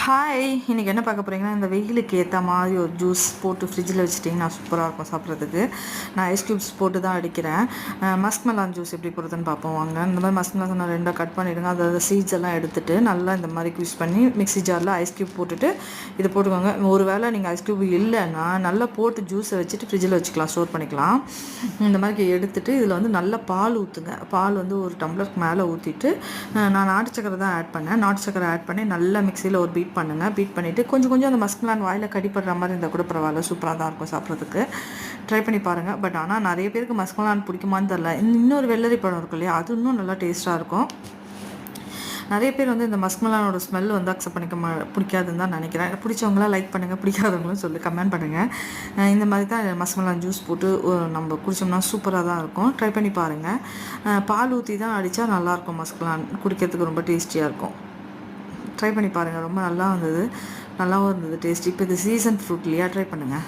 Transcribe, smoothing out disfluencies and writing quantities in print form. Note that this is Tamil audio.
ஹாய், இன்றைக்கி என்ன பார்க்க போகிறீங்கன்னா, இந்த வெயிலுக்கு ஏற்ற மாதிரி ஒரு ஜூஸ் போட்டு ஃப்ரிட்ஜில் வச்சுட்டிங்கன்னா சூப்பராக இருக்கும் சாப்பிட்றதுக்கு. நான் ஐஸ் க்யூப்ஸ் போட்டு தான் அடிக்கிறேன். மஸ்க் மெலான் ஜூஸ் எப்படி போடுறதுன்னு பார்ப்போம் வாங்க. இந்த மாதிரி மஸ்க் மெலான் நான் 2 கட் பண்ணிவிடுங்க. அதோட சீட்ஸ் எல்லாம் எடுத்துகிட்டு நல்லா இந்த மாதிரி க்யூஸ் பண்ணி மிக்ஸி ஜாரில் ஐஸ் க்யூப் போட்டுட்டு இது போட்டுக்கோங்க. ஒரு வேளை நீங்கள் ஐஸ் க்யூப் இல்லைன்னா நல்லா போட்டு ஜூஸை வச்சுட்டு ஃப்ரிட்ஜில் வச்சுக்கலாம், ஸ்டோர் பண்ணிக்கலாம். இந்த மாதிரி எடுத்துகிட்டு இதில் வந்து நல்லா பால் ஊற்றுங்க. பால் வந்து ஒரு டம்ளருக்கு மேலே ஊற்றிட்டு நான் நாட்டு சக்கரை தான் ஆட் பண்ணேன். நாட்டு சக்கரை ஆட் பண்ணி நல்லா மிக்ஸியில் ஒரு பீட் பண்ணுங்கள். பீட் பண்ணிவிட்டு கொஞ்சம் அந்த மஸ்க் மெலான் வாயில் கடிப்படுற மாதிரி இருந்தால் கூட பரவாயில்ல, சூப்பராக தான் இருக்கும் சாப்பிட்றதுக்கு. ட்ரை பண்ணி பாருங்கள். பட் ஆனால் நிறைய பேருக்கு மஸ்க் மெலான் பிடிக்குமான்னு தெரில. இன்னொரு வெள்ளரி பழம் இருக்கும் இல்லையா, அது இன்னும் நல்லா டேஸ்ட்டாக இருக்கும். நிறைய பேர் வந்து இந்த மஸ்க் மெலானோட ஸ்மெல் வந்து அக்செப்ட் பண்ணிக்க பிடிக்காதுன்னு தான் நினைக்கிறேன். பிடிச்சவங்களாம் லைக் பண்ணுங்கள், பிடிக்காதவங்களும் சொல்லி கமெண்ட் பண்ணுங்கள். இந்த மாதிரி தான் மஸ்க் மெலான் ஜூஸ் போட்டு நம்ம குடித்தோம்னா சூப்பராக தான் இருக்கும். ட்ரை பண்ணி பாருங்கள். பால் ஊற்றி தான் அடித்தா நல்லாயிருக்கும். மஸ்க் மெலான் குடிக்கிறதுக்கு ரொம்ப டேஸ்டியாக இருக்கும். ட்ரை பண்ணி பாருங்கள். ரொம்ப நல்லா இருந்தது, நல்லாவும் இருந்தது டேஸ்ட். இப்போ இது சீசன் ஃப்ரூட் இல்லையா, ட்ரை பண்ணுங்கள்.